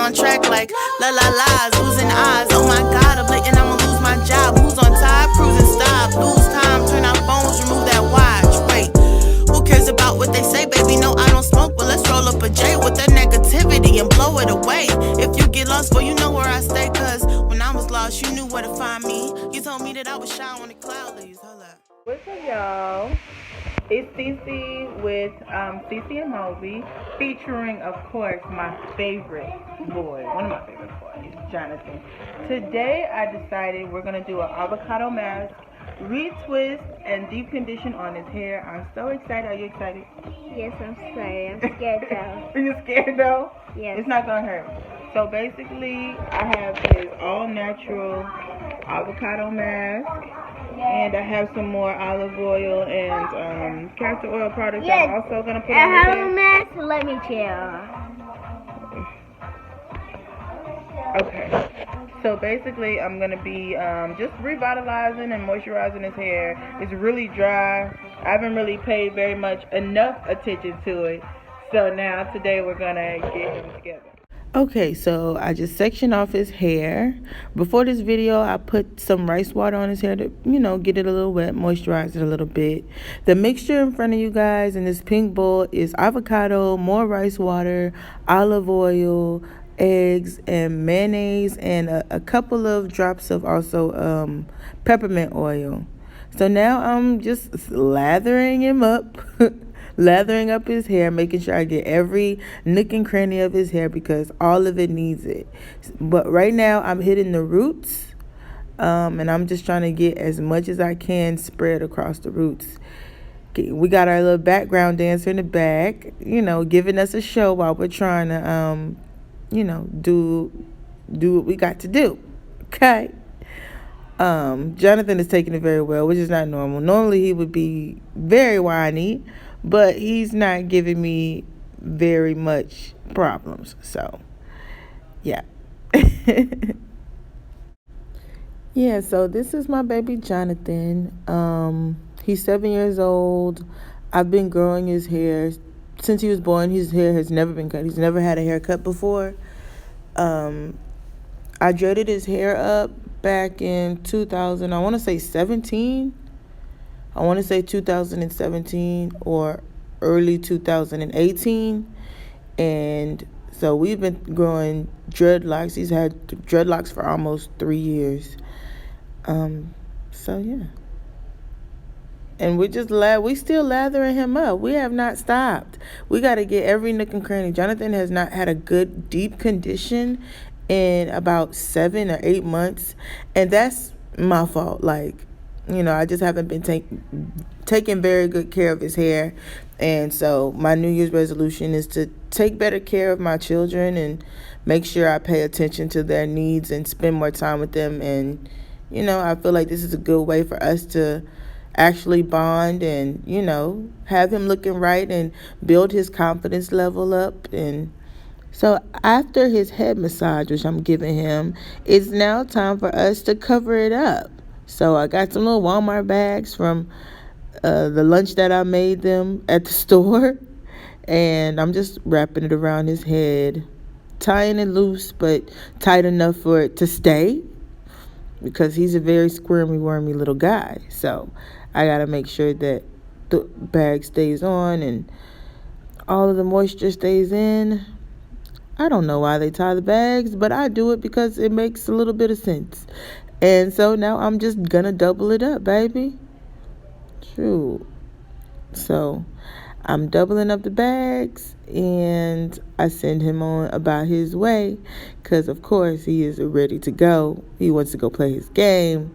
on track like la la la's, losing eyes. Oh my God, I'm blatant, I'ma lose my job. Who's on top? Cruising stop. Lose time, turn out phones, remove that watch. Wait, who cares about what they say, baby? No, I don't smoke, but let's roll up a J with that negativity and blow it away. If you get lost, well, you know where I stay, cause when I was lost, you knew where to find me. You told me that I was shy on the cloud leaves. Hold up. What's up, y'all? It's Cece with Cece&Moby, featuring, of course, my favorite boy, one of my favorite boys, Jonathan. Today, I decided we're going to do an avocado mask, retwist, and deep condition on his hair. I'm so excited. Are you excited? Yes, I'm sorry. I'm scared though. Are you scared though? Yes. It's not going to hurt. So basically, I have his all-natural avocado mask. And I have some more olive oil and castor oil products I'm also going to put on his hair. Mask, let me chill. Okay. So basically, I'm going to be just revitalizing and moisturizing his hair. It's really dry. I haven't really paid very much enough attention to it. So now, today, we're going to get him together. Okay, so I just sectioned off his hair. Before this video, I put some rice water on his hair to, get it a little wet, moisturize it a little bit. The mixture in front of you guys in this pink bowl is avocado, more rice water, olive oil, eggs, and mayonnaise, and a couple of drops of also peppermint oil. So now I'm just lathering him up. Lathering up his hair, making sure I get every nook and cranny of his hair because all of it needs it. But right now I'm hitting the roots, and I'm just trying to get as much as I can spread across the roots. We got our little background dancer in the back, giving us a show while we're trying to, do what we got to do. Okay. Jonathan is taking it very well, which is not normal. Normally he would be very whiny, but he's not giving me very much problems. So, yeah. Yeah, so this is my baby Jonathan. He's 7 years old. I've been growing his hair. Since he was born, his hair has never been cut. He's never had a haircut before. I dreaded his hair up back in 2000, I want to say 17. I want to say 2017 or early 2018. And so we've been growing dreadlocks. He's had dreadlocks for almost 3 years. So yeah. And we still lathering him up. We have not stopped. We got to get every nook and cranny. Jonathan has not had a good deep condition in about 7 or 8 months. And that's my fault. I just haven't been taking very good care of his hair. And so my New Year's resolution is to take better care of my children and make sure I pay attention to their needs and spend more time with them. And, I feel like this is a good way for us to actually bond and, have him looking right and build his confidence level up. And so after his head massage, which I'm giving him, it's now time for us to cover it up. So I got some little Walmart bags from the lunch that I made them at the store. And I'm just wrapping it around his head, tying it loose, but tight enough for it to stay. Because he's a very squirmy, wormy little guy. So I got to make sure that the bag stays on and all of the moisture stays in. I don't know why they tie the bags, but I do it because it makes a little bit of sense. And so now I'm just going to double it up, baby. True. So I'm doubling up the bags and I send him on about his way because, of course, he is ready to go. He wants to go play his game.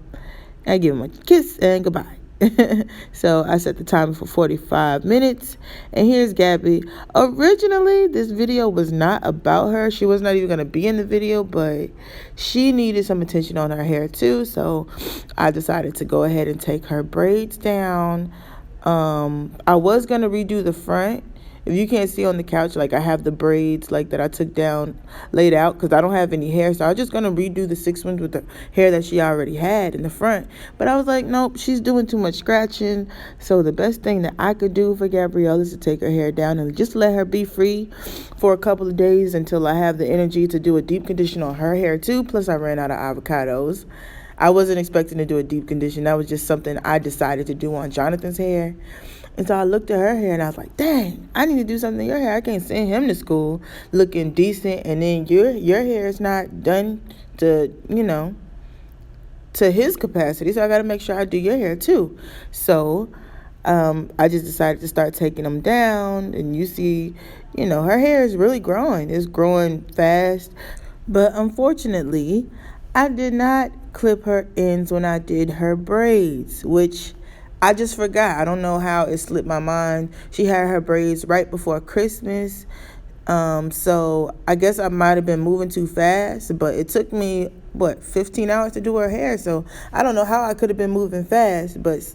I give him a kiss and goodbye. So I set the timer for 45 minutes. And here's Gabby. Originally, this video was not about her. She was not even going to be in the video, but she needed some attention on her hair too. So I decided to go ahead and take her braids down. I was going to redo the front If you can't see on the couch, like I have the braids like that I took down laid out because I don't have any hair, so I was just gonna redo the 6 ones with the hair that she already had in the front. But I was like, nope, she's doing too much scratching. So the best thing that I could do for Gabrielle is to take her hair down and just let her be free for a couple of days until I have the energy to do a deep condition on her hair too. Plus I ran out of avocados. I wasn't expecting to do a deep condition. That was just something I decided to do on Jonathan's hair. And so I looked at her hair and I was like, dang, I need to do something to your hair. I can't send him to school looking decent and then your hair is not done to, to his capacity. So I got to make sure I do your hair too. So I just decided to start taking them down. And you see, her hair is really growing. It's growing fast. But unfortunately, I did not clip her ends when I did her braids, which I just forgot. I don't know how it slipped my mind. She had her braids right before Christmas. So I guess I might have been moving too fast, but it took me, 15 hours to do her hair. So I don't know how I could have been moving fast, but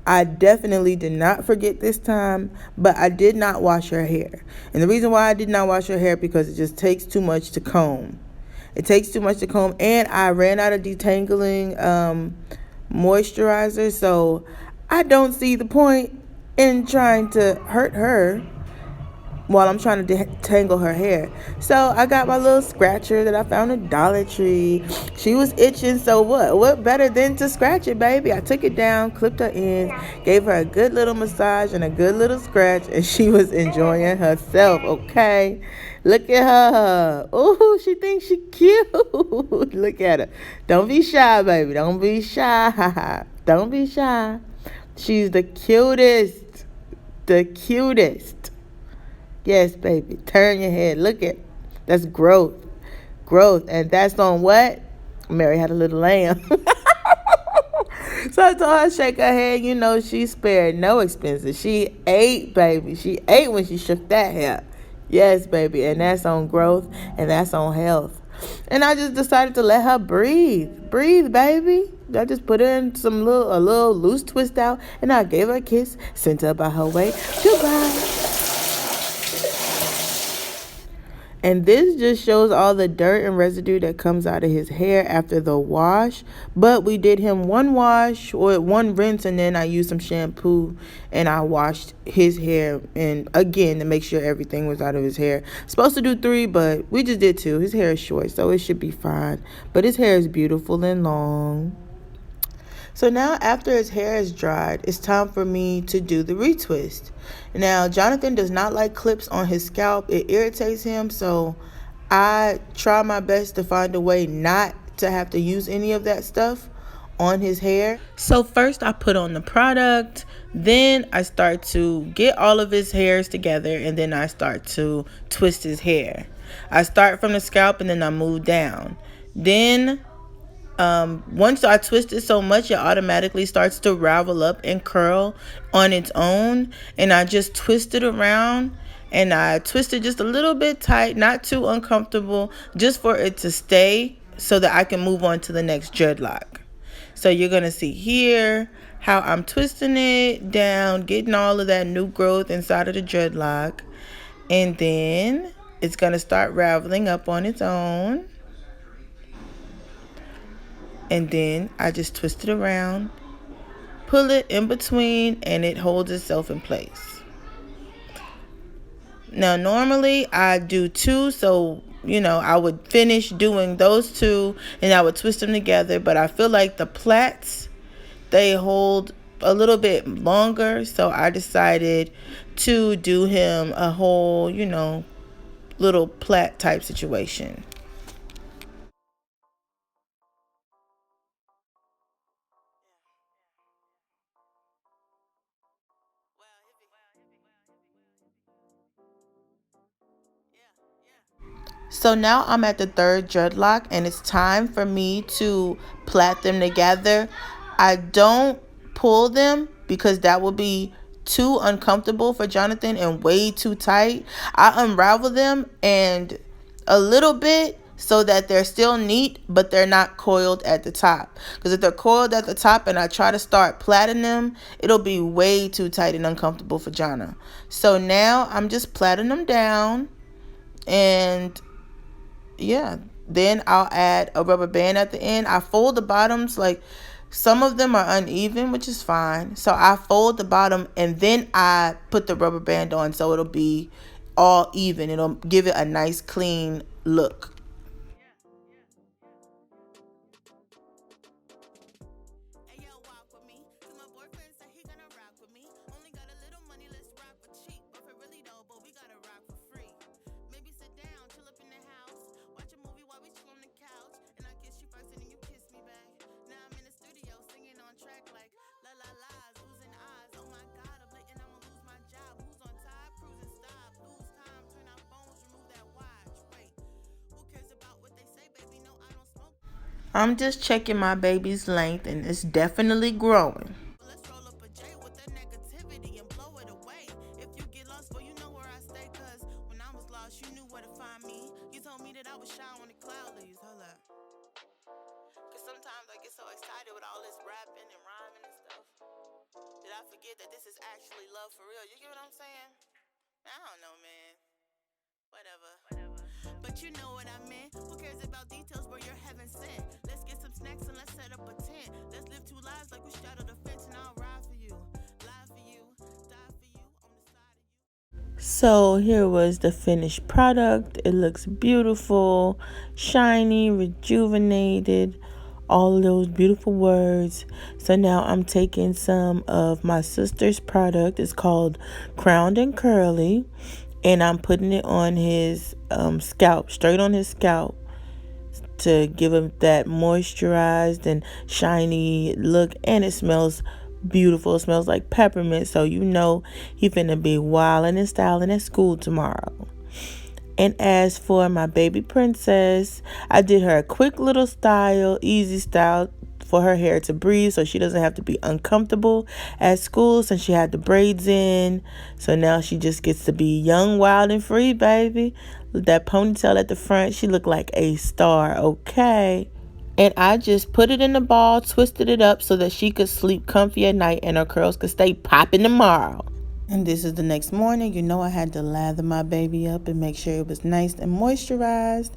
I definitely did not forget this time, but I did not wash her hair. And the reason why I did not wash her hair because it just takes too much to comb. It takes too much to comb, and I ran out of detangling moisturizer, so I don't see the point in trying to hurt her while I'm trying to detangle her hair. So I got my little scratcher that I found at Dollar Tree. She was itching, so what better than to scratch it, baby? I took it down, clipped her ends, gave her a good little massage and a good little scratch, and she was enjoying herself, okay? Look at her. Ooh, she thinks she cute. Look at her. Don't be shy, baby. Don't be shy. Don't be shy. She's the cutest. The cutest. Yes, baby. Turn your head. Look at. That's growth. Growth. And that's on what? Mary had a little lamb. So I told her shake her head. She spared no expenses. She ate, baby. She ate when she shook that hair. Yes, baby. And that's on growth and that's on health. And I just decided to let her breathe. Breathe, baby. I just put her in a little loose twist out, and I gave her a kiss, sent her by her way. Goodbye. And this just shows all the dirt and residue that comes out of his hair after the wash. But we did him one wash or one rinse, and then I used some shampoo and I washed his hair and again to make sure everything was out of his hair. Supposed to do 3, but we just did 2. His hair is short, so it should be fine. But his hair is beautiful and long. So now after his hair is dried, it's time for me to do the retwist. Now, Jonathan does not like clips on his scalp. It irritates him, so I try my best to find a way not to have to use any of that stuff on his hair. So first I put on the product, then I start to get all of his hairs together, and then I start to twist his hair. I start from the scalp and then I move down. Then once I twist it so much, it automatically starts to ravel up and curl on its own. And I just twist it around, and I twist it just a little bit tight, not too uncomfortable, just for it to stay so that I can move on to the next dreadlock. So you're going to see here how I'm twisting it down, getting all of that new growth inside of the dreadlock. And then it's going to start raveling up on its own. And then I just twist it around, pull it in between, and it holds itself in place. Now, normally I do 2, so, I would finish doing those 2, and I would twist them together. But I feel like the plaits, they hold a little bit longer, so I decided to do him a whole, little plait type situation. So now I'm at the 3rd dreadlock, and it's time for me to plait them together. I don't pull them because that would be too uncomfortable for Jonathan and way too tight. I unravel them and a little bit, so that they're still neat, but they're not coiled at the top. Because if they're coiled at the top and I try to start plaiting them, it'll be way too tight and uncomfortable for Jonna. So now I'm just plaiting them down, and yeah, then I'll add a rubber band at the end. I fold the bottoms, like some of them are uneven, which is fine. So I fold the bottom and then I put the rubber band on so it'll be all even. It'll give it a nice clean look. I'm just checking my baby's length and it's definitely growing. Let's roll up a J with that negativity and blow it away. If you get lost, well, you know where I stay. Cause when I was lost, you knew where to find me. You told me that I was shy when the cloud leaves. Hold up. Cause sometimes I get so excited with all this rapping and rhyming and stuff that I forget that this is actually love for real. You get what I'm saying? I don't know, man. Whatever. But you know what I meant. Who cares about details where you're heaven sent? Let's get some snacks and let's set up a tent. Let's live two lives like we straddle the fence, and I'll ride for you, lie for you, die for you, on the side of you. So here was the finished product. It looks beautiful, shiny, rejuvenated, all of those beautiful words. So now I'm taking some of my sister's product. It's called Crowned and Curly. And I'm putting it on his scalp, straight on his scalp, to give him that moisturized and shiny look. And it smells beautiful. It smells like peppermint. So you know he finna be wildin' and styling at school tomorrow. And as for my baby princess, I did her a quick little style, easy style, for her hair to breathe so she doesn't have to be uncomfortable at school since she had the braids in. So now she just gets to be young, wild, and free, baby. With that ponytail at the front, she looked like a star, okay? And I just put it in the ball, twisted it up so that she could sleep comfy at night and her curls could stay popping tomorrow. And this is the next morning. You know I had to lather my baby up and make sure it was nice and moisturized.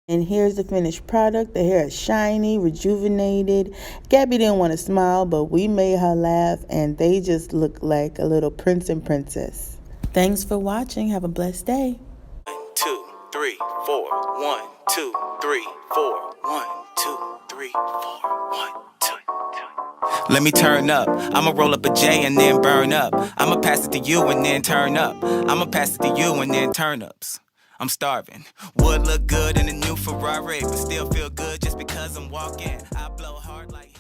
And here's the finished product. The hair is shiny, rejuvenated. Gabby didn't want to smile, but we made her laugh, and they just look like a little prince and princess. Thanks for watching. Have a blessed day. 1, 2, 3, 4. 1, 2, 3, 4. 1, 2, 3, 4. 1, 2. Let me turn up. I'ma roll up a J and then burn up. I'ma pass it to you and then turn up. I'ma pass it to you and then turn ups. I'm starving. Would look good in a new Ferrari, but still feel good just because I'm walking. I blow hard like